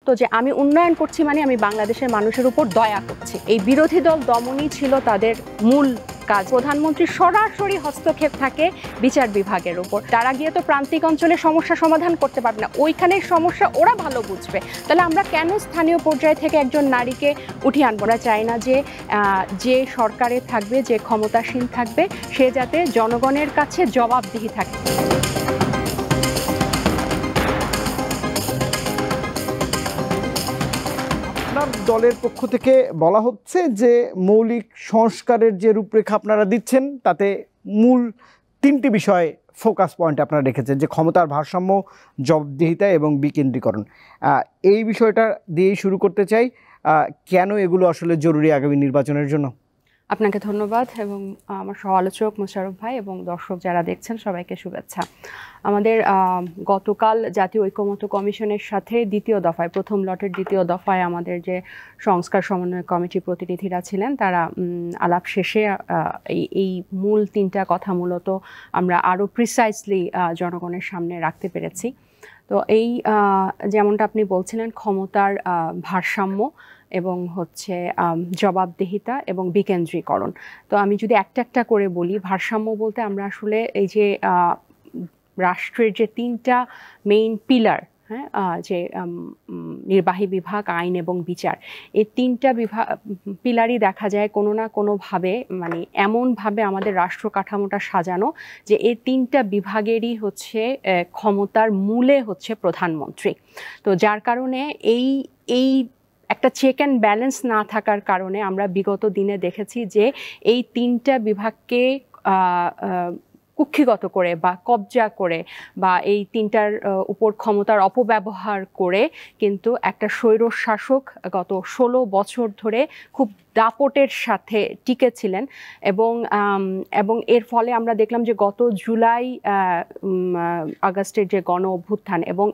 করতো যে আমি উন্নয়ন করছি মানে আমি বাংলাদেশের মানুষের উপর দয়া করছি। এই বিরোধী দল দমনই ছিল তাদের মূল কাজ। প্রধানমন্ত্রীর সরাসরি হস্তক্ষেপ থাকে বিচার বিভাগের উপর। তারা গিয়ে তো প্রান্তিক অঞ্চলে সমস্যা সমাধান করতে পারবে না, ওইখানের সমস্যা ওরা ভালো বুঝবে। তাহলে আমরা কেন স্থানীয় পর্যায়ে থেকে একজন নারীকে উঠিয়ে আনবো না? চাই না যে সরকারে থাকবে, যে ক্ষমতাসীন থাকবে, সে যাতে জনগণের কাছে জবাবদিহি থাকে। আপনার দলের পক্ষ থেকে বলা হচ্ছে যে মৌলিক সংস্কারের যে রূপরেখা আপনারা দিচ্ছেন তাতে মূল তিনটি বিষয় ফোকাস পয়েন্ট আপনারা রেখেছেন, যে ক্ষমতার ভারসাম্য, জবাবদিহিতা এবং বিকেন্দ্রীকরণ। এই বিষয়টা দিয়েই শুরু করতে চাই। কেন এগুলো আসলে জরুরি আগামী নির্বাচনের জন্য? আপনাকে ধন্যবাদ এবং আমার সহ আলোচক মোশাররফ ভাই এবং দর্শক যারা দেখছেন সবাইকে শুভেচ্ছা। আমাদের গতকাল জাতীয় ঐকমত্য কমিশনের সাথে দ্বিতীয় দফায়, প্রথম লটের দ্বিতীয় দফায় আমাদের যে সংস্কার সমন্বয় কমিটি প্রতিনিধিরা ছিলেন তারা আলাপ শেষে এই মূল তিনটা কথা মূলত আমরা আরও প্রিসাইসলি জনগণের সামনে রাখতে পেরেছি। তো এই যেমনটা আপনি বলছিলেন, ক্ষমতার ভারসাম্য এবং হচ্ছে জবাবদিহিতা এবং বিকেন্দ্রীকরণ। তো আমি যদি একটা একটা করে বলি, ভারসাম্য বলতে আমরা আসলে এই যে রাষ্ট্রের যে তিনটা মেইন পিলার, হ্যাঁ, যে নির্বাহী বিভাগ, আইন এবং বিচার, এই তিনটা পিলারই দেখা যায় কোনো না কোনোভাবে, মানে এমনভাবে আমাদের রাষ্ট্র কাঠামোটা সাজানো যে এই তিনটা বিভাগেরই হচ্ছে ক্ষমতার মূলে হচ্ছে প্রধানমন্ত্রী। তো যার কারণে এই একটা চেক অ্যান্ড ব্যালেন্স না থাকার কারণে আমরা বিগত দিনে দেখেছি যে এই তিনটা বিভাগকে কুক্ষিগত করে বা কবজা করে বা এই তিনটার উপর ক্ষমতার অপব্যবহার করে কিন্তু একটা স্বৈর শাসক গত 16 বছর ধরে খুব দাপটের সাথে টিকেছিলেন। এবং এর ফলে আমরা দেখলাম যে গত জুলাই আগস্টের যে গণ অভ্যুত্থান এবং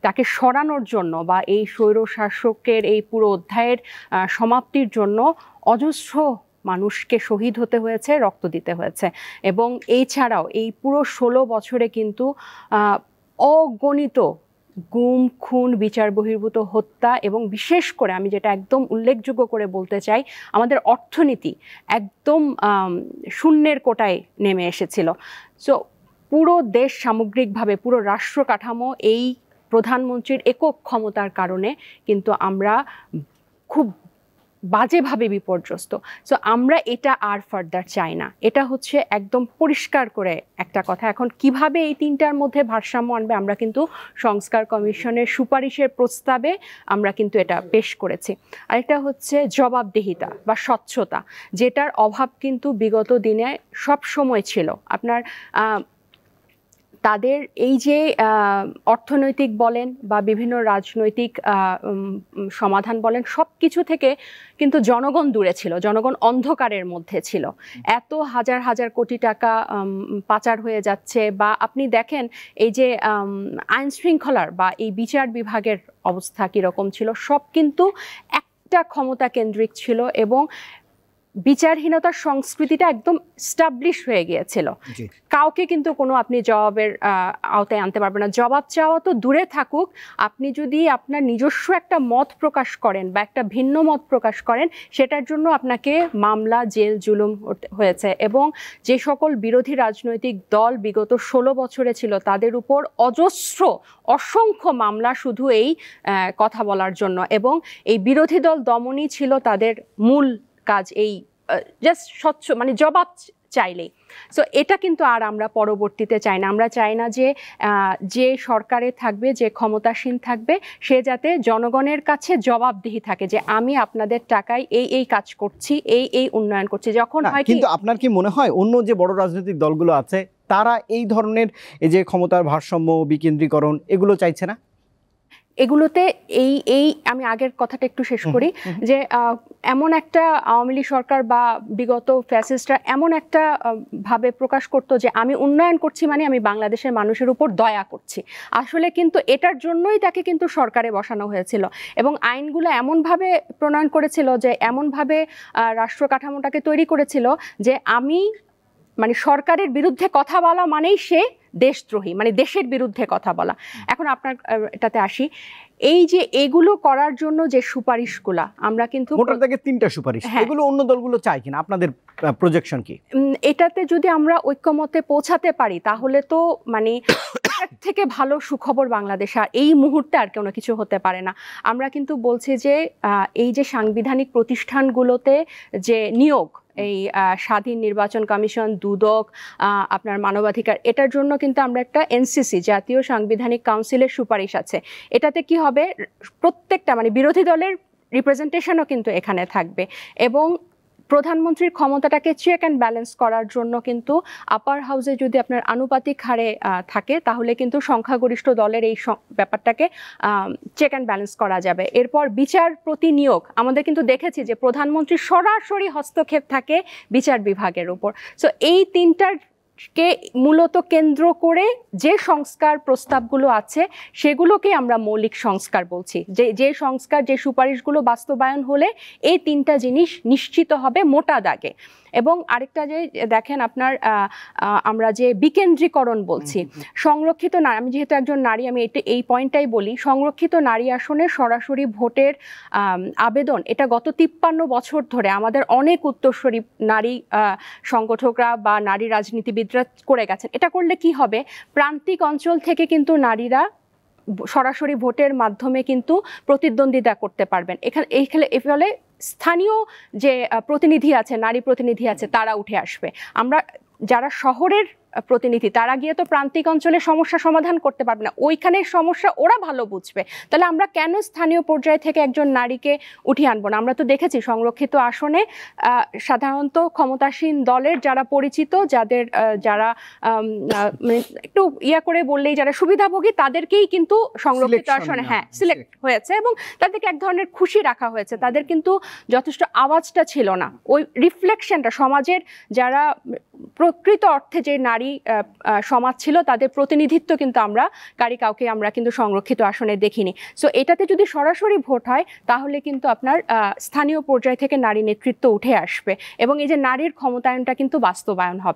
তাকে সরানোর জন্য বা এই স্বৈর শাসকের এই পুরো অধ্যায়ের সমাপ্তির জন্য অজস্র মানুষকে শহীদ হতে হয়েছে, রক্ত দিতে হয়েছে। এবং এছাড়াও এই পুরো 16 বছরে কিন্তু অগণিত গুম, খুন, বিচার বহির্ভূত হত্যা এবং বিশেষ করে আমি যেটা একদম উল্লেখযোগ্য করে বলতে চাই, আমাদের অর্থনীতি একদম শূন্যের কোটায় নেমে এসেছিল। সো পুরো দেশ সামগ্রিকভাবে, পুরো রাষ্ট্র কাঠামো এই প্রধানমন্ত্রীর একক ক্ষমতার কারণে কিন্তু আমরা খুব বাজেভাবে বিপর্যস্ত। সো আমরা এটা আর ফার্দার চাই না। এটা হচ্ছে একদম পরিষ্কার করে একটা কথা। এখন কিভাবে এই তিনটার মধ্যে ভারসাম্য আনবে, আমরা কিন্তু সংস্কার কমিশনের সুপারিশের প্রস্তাবে আমরা কিন্তু এটা পেশ করেছি। আরেকটা হচ্ছে জবাবদিহিতা বা স্বচ্ছতা, যেটার অভাব কিন্তু বিগত দিনে সব সময় ছিল। আপনার তাদের এই যে অর্থনৈতিক বলেন বা বিভিন্ন রাজনৈতিক সমাধান বলেন, সব কিছু থেকে কিন্তু জনগণ দূরে ছিল, জনগণ অন্ধকারের মধ্যে ছিল। এত হাজার হাজার কোটি টাকা পাচার হয়ে যাচ্ছে, বা আপনি দেখেন এই যে আইন শৃঙ্খলার বা এই বিচার বিভাগের অবস্থা কীরকম ছিল, সব কিন্তু একটা ক্ষমতা কেন্দ্রিক ছিল এবং বিচারহীনতার সংস্কৃতিটা একদম স্টাবলিশ হয়ে গিয়েছিল। কাউকে কিন্তু কোনো আপনি জবাবের আওতায় আনতে পারবেন না। জবাব চাওয়া তো দূরে থাকুক, আপনি যদি আপনার নিজস্ব একটা মত প্রকাশ করেন বা একটা ভিন্ন মত প্রকাশ করেন, সেটার জন্য আপনাকে মামলা, জেল জুলুম হয়েছে। এবং যে সকল বিরোধী রাজনৈতিক দল বিগত 16 বছরে ছিল, তাদের উপর অসংখ্য মামলা শুধু এই কথা বলার জন্য। এবং এই বিরোধী দল দমনই ছিল তাদের মূল কাজ, এই জাস্ট স্বচ্ছ মানে জবাব চাইলেই। সো এটা কিন্তু আর আমরা পরবর্তীতে চাই না। আমরা চাই না যে সরকারে থাকবে, যে ক্ষমতাসীন থাকবে, সে যাতে জনগণের কাছে জবাবদিহি থাকে যে আমি আপনাদের টাকায় এই কাজ করছি, এই উন্নয়ন করছি। যখন হয়, কিন্তু আপনার কি মনে হয় অন্য যে বড় রাজনৈতিক দলগুলো আছে তারা এই ধরনের এই যে ক্ষমতার ভারসাম্য, বিকেন্দ্রীকরণ এগুলো চাইছে না? এগুলোতে আমি আগের কথাটা একটু শেষ করি যে এমন একটা আওয়ামী লীগ সরকার বা বিগত ফ্যাসিস্টরা এমন একটা ভাবে প্রকাশ করতো যে আমি উন্নয়ন করছি মানে আমি বাংলাদেশের মানুষের উপর দয়া করছি। আসলে কিন্তু এটার জন্যই তাকে কিন্তু সরকারে বসানো হয়েছিল এবং আইনগুলো এমনভাবে প্রণয়ন করেছিল, যে এমনভাবে রাষ্ট্র কাঠামোটাকে তৈরি করেছিল যে মানে সরকারের বিরুদ্ধে কথা বলা মানেই সে দেশদ্রোহী, মানে দেশের বিরুদ্ধে কথা বলা। এখন আপনার এটাতে আসি, এই যে এগুলো করার জন্য যে সুপারিশগুলা আমরা কিন্তু ভোটার থেকে 3টা সুপারিশ, এগুলো অন্য দলগুলো চায় কিনা, আপনাদের প্রজেকশন কি? এটাতে যদি আমরা ঐক্যমতে পৌঁছাতে পারি তাহলে তো মানে এর থেকে ভালো সুখবর বাংলাদেশে আর এই মুহূর্তে আর কোনো কিছু হতে পারে না। আমরা কিন্তু বলছি যে এই যে সাংবিধানিক প্রতিষ্ঠানগুলোতে যে নিয়োগ, এই স্বাধীন নির্বাচন কমিশন, দুদক, আপনার মানবাধিকার, এটার জন্য কিন্তু আমরা একটা এনসিসি জাতীয় সাংবিধানিক কাউন্সিলের সুপারিশ আছে। এটাতে কি হবে, প্রত্যেকটা মানে বিরোধী দলের রিপ্রেজেন্টেশনও কিন্তু এখানে থাকবে এবং প্রধানমন্ত্রীর ক্ষমতাটাকে চেক অ্যান্ড ব্যালেন্স করার জন্য কিন্তু আপার হাউসে যদি আপনার আনুপাতিক হারে থাকে তাহলে কিন্তু সংখ্যাগরিষ্ঠ দলের এই ব্যাপারটাকে চেক অ্যান্ড ব্যালেন্স করা যাবে। এরপর বিচারপতি নিয়োগ, আমাদের কিন্তু দেখেছি যে প্রধানমন্ত্রীর সরাসরি হস্তক্ষেপ থাকে বিচার বিভাগের উপর। সো এই তিনটাকে মূলত কেন্দ্র করে যে সংস্কার প্রস্তাবগুলো আছে সেগুলোকে আমরা মৌলিক সংস্কার বলছি। যে সংস্কার, যে সুপারিশগুলো বাস্তবায়ন হলে এই তিনটা জিনিস নিশ্চিত হবে মোটা দাগে। এবং আরেকটা যে দেখেন আপনার আমরা যে বিকেন্দ্রীকরণ বলছি, সংরক্ষিত নারী, আমি যেহেতু একজন নারী আমি এই পয়েন্টটাই বলি, সংরক্ষিত নারী আসনে সরাসরি ভোটের আবেদন এটা গত 53 বছর ধরে আমাদের অনেক উত্তরসূরি নারী সংগঠকরা বা নারী রাজনীতিবিদরা করে গেছেন। এটা করলে কি হবে, প্রান্তিক অঞ্চল থেকে কিন্তু নারীরা সরাসরি ভোটের মাধ্যমে কিন্তু প্রতিদ্বন্দ্বিতা করতে পারবেন। এই ফলে স্থানীয় যে প্রতিনিধি আছে, নারী প্রতিনিধি আছে, তারা উঠে আসবে। আমরা যারা শহরের প্রতিনিধি তারা গিয়ে তো প্রান্তিক অঞ্চলের সমস্যা সমাধান করতে পারবে না, ওইখানের সমস্যা ওরা ভালো বুঝবে। তাহলে আমরা কেন স্থানীয় পর্যায় থেকে একজন নারীকে উঠিয়ে আনবো না? আমরা তো দেখেছি সংরক্ষিত আসনে সাধারণত ক্ষমতাসীন দলের যারা পরিচিত, যারা একটু করে বললেই যারা সুবিধাভোগী তাদেরকেই কিন্তু সংরক্ষিত আসনে সিলেক্ট হয়েছে এবং তাদেরকে এক ধরনের খুশি রাখা হয়েছে। তাদের কিন্তু যথেষ্ট আওয়াজটা ছিল না, ওই রিফ্লেকশনটা সমাজের যারা প্রকৃত অর্থে যে নারী সমাজ ছিল তাদের প্রতিনিধিত্ব কিন্তু কাউকে আমরা কিন্তু সংরক্ষিত আসনে দেখিনি। সো এটাতে যদি সরাসরি ভোট হয় তাহলে কিন্তু আপনার স্থানীয় পর্যায় থেকে নারী নেতৃত্ব উঠে আসবে এবং এই যে নারীর ক্ষমতায়নটা কিন্তু বাস্তবায়ন হবে।